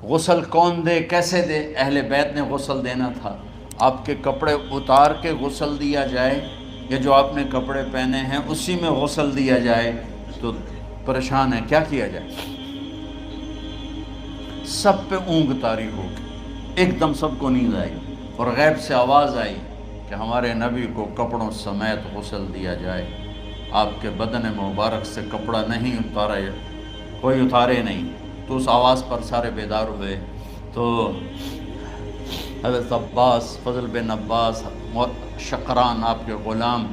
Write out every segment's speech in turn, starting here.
غسل کون دے، کیسے دے؟ اہل بیت نے غسل دینا تھا۔ آپ کے کپڑے اتار کے غسل دیا جائے یا جو آپ نے کپڑے پہنے ہیں اسی میں غسل دیا جائے؟ تو پریشان ہے، کیا کیا جائے؟ سب پہ اونگ طاری ہو گئی، ایک دم سب کو نیند آئی اور غیب سے آواز آئی کہ ہمارے نبی کو کپڑوں سمیت غسل دیا جائے، آپ کے بدن مبارک سے کپڑا نہیں اتارا، کوئی اتارے نہیں۔ تو اس آواز پر سارے بیدار ہوئے۔ تو حضرت عباس، فضل بن عباس، شقران آپ کے غلام،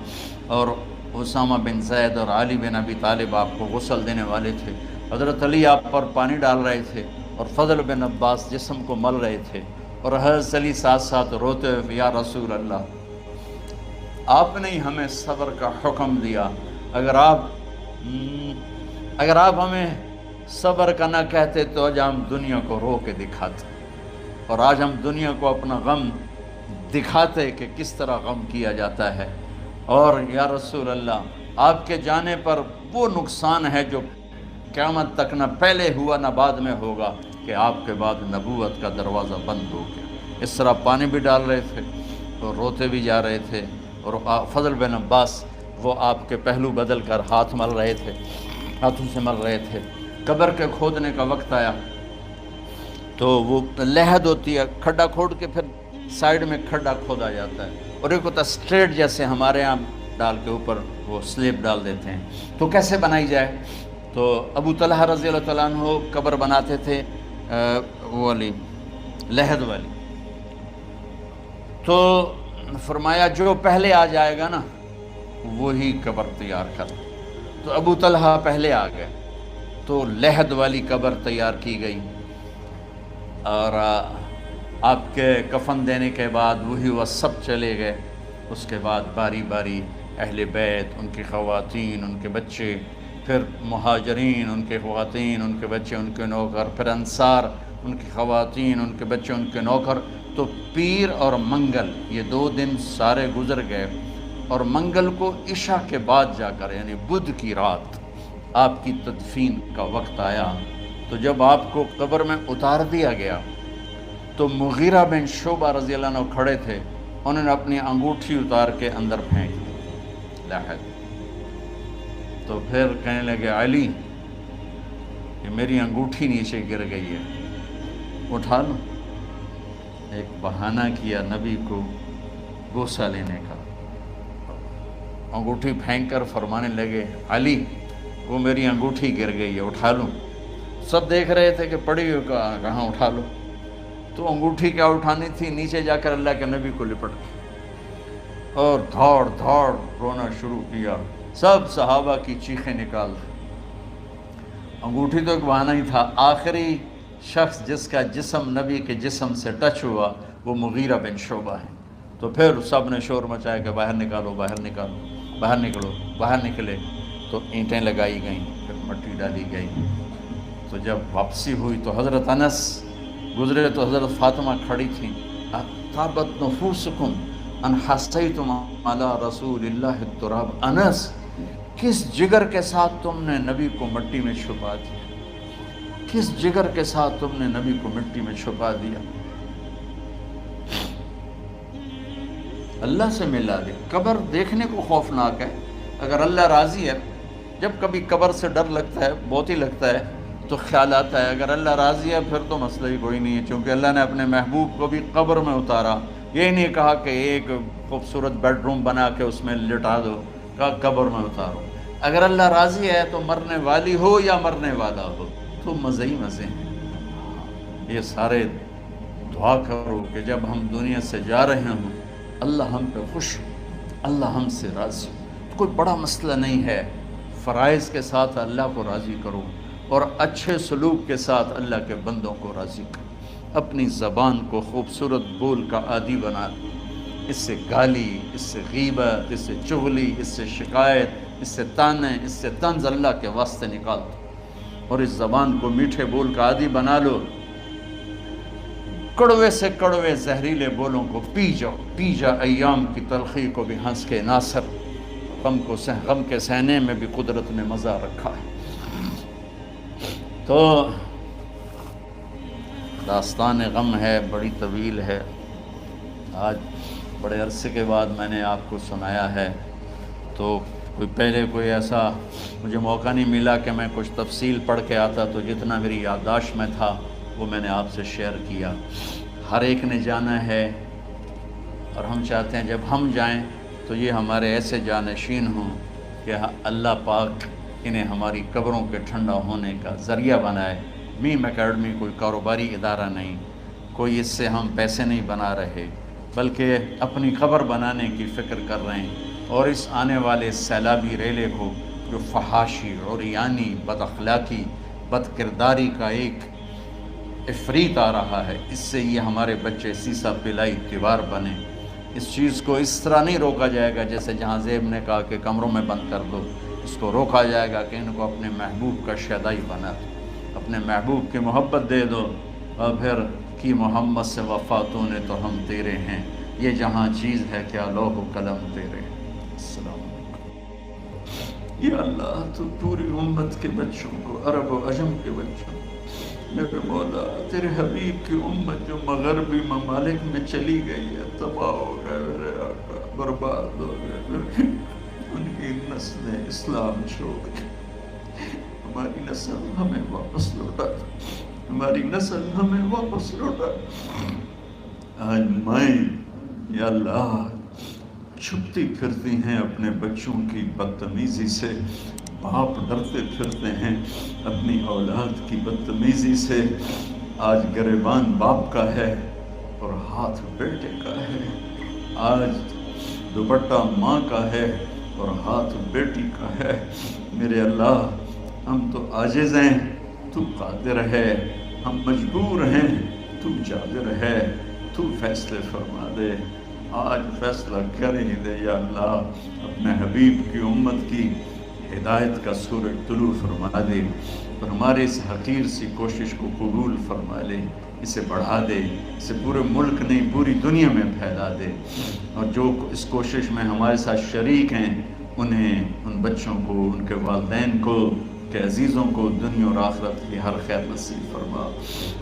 اور اسامہ بن زید اور علی بن ابی طالب آپ کو غسل دینے والے تھے۔ حضرت علی آپ پر پانی ڈال رہے تھے اور فضل بن عباس جسم کو مل رہے تھے، اور حضرت علی ساتھ ساتھ روتے ہوئے، یا رسول اللہ، آپ نے ہی ہمیں صبر کا حکم دیا، اگر آپ ہمیں صبر کا نہ کہتے تو آج ہم دنیا کو رو کے دکھاتے، اور آج ہم دنیا کو اپنا غم دکھاتے کہ کس طرح غم کیا جاتا ہے۔ اور یا رسول اللہ، آپ کے جانے پر وہ نقصان ہے جو قیامت تک نہ پہلے ہوا نہ بعد میں ہوگا، کہ آپ کے بعد نبوت کا دروازہ بند ہو گیا۔ اس طرح پانی بھی ڈال رہے تھے اور روتے بھی جا رہے تھے، اور فضل بن عباس وہ آپ کے پہلو بدل کر ہاتھ مل رہے تھے، ہاتھوں سے مل رہے تھے۔ قبر کے کھودنے کا وقت آیا تو وہ لحد ہوتی ہے، کھڈا کھود کے پھر سائیڈ میں کھڈا کھودا جاتا ہے، اور ایک ہوتا اسٹریٹ جیسے ہمارے ہاں ڈال کے اوپر وہ سلیب ڈال دیتے ہیں۔ تو کیسے بنائی جائے؟ تو ابو طلحہ رضی اللہ تعالیٰ عنہ قبر بناتے تھے وہ والی لحد والی، تو فرمایا جو پہلے آ جائے گا نا وہی قبر تیار کر۔ تو ابو طلحہ پہلے آ گئے، تو لحد والی قبر تیار کی گئی، اور آپ کے کفن دینے کے بعد وہی وہ سب چلے گئے۔ اس کے بعد باری باری اہل بیت، ان کی خواتین، ان کے بچے، پھر مہاجرین، ان کے خواتین، ان کے بچے، ان کے نوکر، پھر انصار، ان کی خواتین، ان کے بچے، ان کے نوکر۔ تو پیر اور منگل یہ 2 دن سارے گزر گئے، اور منگل کو عشاء کے بعد جا کر یعنی بدھ کی رات آپ کی تدفین کا وقت آیا۔ تو جب آپ کو قبر میں اتار دیا گیا تو مغیرہ بن شعبہ رضی اللہ عنہ کھڑے تھے، انہوں نے اپنی انگوٹھی اتار کے اندر پھینک دی لحد۔ تو پھر کہنے لگے، علی کہ میری انگوٹھی نیچے گر گئی ہے، اٹھا لو۔ ایک بہانہ کیا نبی کو بوسہ لینے کا، انگوٹھی پھینک کر فرمانے لگے، علی وہ میری انگوٹھی گر گئی ہے، اٹھا لوں۔ سب دیکھ رہے تھے کہ پڑی ہوئی کہاں، اٹھا لو۔ تو انگوٹھی کیا اٹھانی تھی، نیچے جا کر اللہ کے نبی کو لپٹ گئی اور دھاڑ دھاڑ رونا شروع کیا۔ سب صحابہ کی چیخیں نکال دی۔ انگوٹھی تو ایک بہانہ ہی تھا، آخری شخص جس کا جسم نبی کے جسم سے ٹچ ہوا وہ مغیرہ بن شعبہ ہے۔ تو پھر سب نے شور مچایا کہ باہر نکالو، باہر نکالو، باہر نکلو، باہر نکلے۔ تو اینٹیں لگائی گئیں، پھر مٹی ڈالی گئی۔ تو جب واپسی ہوئی تو حضرت انس گزرے تو حضرت فاطمہ کھڑی تھیں، طابت نفوسکم ان حسیتم علی رسول اللہ التراب۔ انس، کس جگر کے ساتھ تم نے نبی کو مٹی میں چھپا دیا، کس جگر کے ساتھ تم نے نبی کو مٹی میں چھپا دیا؟ اللہ سے ملا دے۔ قبر دیکھنے کو خوفناک ہے، اگر اللہ راضی ہے، جب کبھی قبر سے ڈر لگتا ہے، بہت ہی لگتا ہے، تو خیال آتا ہے اگر اللہ راضی ہے پھر تو مسئلہ ہی کوئی نہیں ہے، چونکہ اللہ نے اپنے محبوب کو بھی قبر میں اتارا۔ یہ نہیں کہا کہ ایک خوبصورت بیڈ روم بنا کے اس میں لٹا دو، کہا قبر میں اتارو۔ اگر اللہ راضی ہے تو مرنے والی ہو یا مرنے والا ہو تو مزے ہی مزے ہیں۔ یہ سارے دعا کرو کہ جب ہم دنیا سے جا رہے ہوں اللہ ہم پہ خوش ہو، اللہ ہم سے راضی ہو۔ کوئی بڑا مسئلہ نہیں ہے، فرائض کے ساتھ اللہ کو راضی کرو اور اچھے سلوک کے ساتھ اللہ کے بندوں کو راضی کرو۔ اپنی زبان کو خوبصورت بول کا عادی بنا دو، اس سے گالی، اس سے غیبت، اس سے چغلی، اس سے شکایت، اس سے تانے، اس سے طنز اللہ کے واسطے نکال دو، اور اس زبان کو میٹھے بول کا عادی بنا لو۔ کڑوے سے کڑوے زہریلے بولوں کو پی جاؤ، پی جا ایام کی تلخی کو بھی ہنس کے ناصر، غم کے سہنے میں بھی قدرت نے مزہ رکھا ہے۔ تو داستان غم ہے، بڑی طویل ہے، آج بڑے عرصے کے بعد میں نے آپ کو سنایا ہے، تو پہلے کوئی ایسا مجھے موقع نہیں ملا کہ میں کچھ تفصیل پڑھ کے آتا، تو جتنا میری یادداشت میں تھا وہ میں نے آپ سے شیئر کیا۔ ہر ایک نے جانا ہے، اور ہم چاہتے ہیں جب ہم جائیں تو یہ ہمارے ایسے جانشین ہوں کہ اللہ پاک انہیں ہماری قبروں کے ٹھنڈا ہونے کا ذریعہ بنائے۔ میم اکیڈمی کوئی کاروباری ادارہ نہیں، کوئی اس سے ہم پیسے نہیں بنا رہے، بلکہ اپنی قبر بنانے کی فکر کر رہے ہیں، اور اس آنے والے سیلابی ریلے کو جو فحاشی، عریانی، بد اخلاقی، بد کرداری کا ایک افریت آ رہا ہے، اس سے یہ ہمارے بچے سیسا پلائی تیوار بنے۔ اس چیز کو اس طرح نہیں روکا جائے گا جیسے جہاں زیب نے کہا کہ کمروں میں بند کر دو، اس کو روکا جائے گا کہ ان کو اپنے محبوب کا شیدائی بنا دو، اپنے محبوب کی محبت دے دو، اور پھر کی محمد سے وفاتوں نے تو ہم تیرے ہیں، یہ جہاں چیز ہے کیا لوح و قلم تیرے ہیں۔ السلام علیکم۔ یا اللہ تو پوری امت کے بچوں کو، عرب و عجم کے بچوں کو، میرے مولا تیرے حبیب کی امت جو مغربی ممالک میں چلی گئی ہے، تباہ ہو گئے میرے آقا، برباد ہو گئے، ان کی نسلیں اسلام چھوڑ گئی، ہماری نسل ہمیں واپس لوٹا، ہماری نسل ہمیں واپس لوٹا۔ آج مائیں یا اللہ چھپتی پھرتی ہیں اپنے بچوں کی بدتمیزی سے، باپ ڈرتے پھرتے ہیں اپنی اولاد کی بدتمیزی سے۔ آج گریبان باپ کا ہے اور ہاتھ بیٹے کا ہے، آج دوپٹہ ماں کا ہے اور ہاتھ بیٹی کا ہے۔ میرے اللہ ہم تو عاجز ہیں، تو قادر ہے، ہم مجبور ہیں، تو جابر ہے، تو فیصلے فرما دے۔ آج فیصلہ کر ہی دے یا اللہ، اپنے حبیب کی امت کی ہدایت کا سورج طلوع فرما دے، اور ہمارے اس حقیر سی کوشش کو قبول فرما لے، اسے بڑھا دے، اسے پورے ملک نہیں پوری دنیا میں پھیلا دے، اور جو اس کوشش میں ہمارے ساتھ شریک ہیں انہیں، ان بچوں کو، ان کے والدین کو، کہ عزیزوں کو دنیا اور آخرت کی ہر خیر نصیب فرما،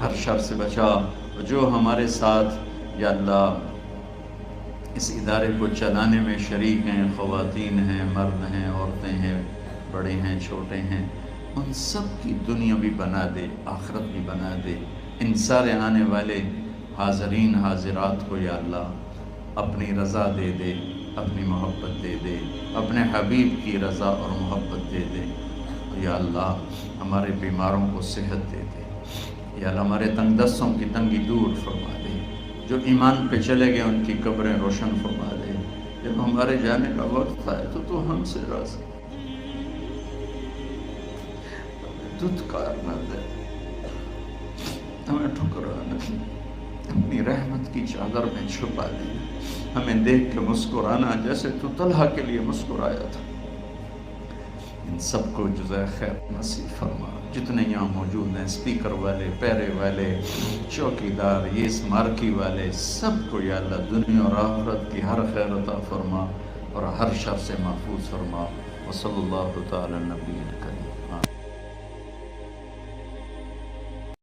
ہر شر سے بچا۔ جو ہمارے ساتھ یا اللہ اس ادارے کو چلانے میں شریک ہیں، خواتین ہیں، مرد ہیں، عورتیں ہیں، بڑے ہیں، چھوٹے ہیں، ان سب کی دنیا بھی بنا دے، آخرت بھی بنا دے۔ ان سارے آنے والے حاضرین حاضرات کو یا اللہ اپنی رضا دے دے، اپنی محبت دے دے، اپنے حبیب کی رضا اور محبت دے دے۔ یا اللہ ہمارے بیماروں کو صحت دے دے، یا اللہ ہمارے تنگ دستوں کی تنگی دور فرما دے، جو ایمان پہ چلے گئے ان کی قبریں روشن فرما دے۔ جب ہمارے جانے کا وقت آئے تو ہم سے راضی، ہمیں دھتکار نہ دے، ہمیں ٹھکرا نہ دے، اپنی رحمت کی چادر میں چھپا دے، ہمیں دیکھ کے مسکرانا جیسے تو طلحہ کے لیے مسکرایا تھا۔ ان سب کو جزائے خیر نصیب فرما۔ جتنے یہاں موجود ہیں، سپیکر والے، پیرے والے، چوکیدار، یہ اس مارکی والے، سب کو یا اللہ دنیا اور آخرت کی ہر خیر عطا فرما اور ہر شر سے محفوظ فرما۔ وصلی اللہ تعالی نبی کریم۔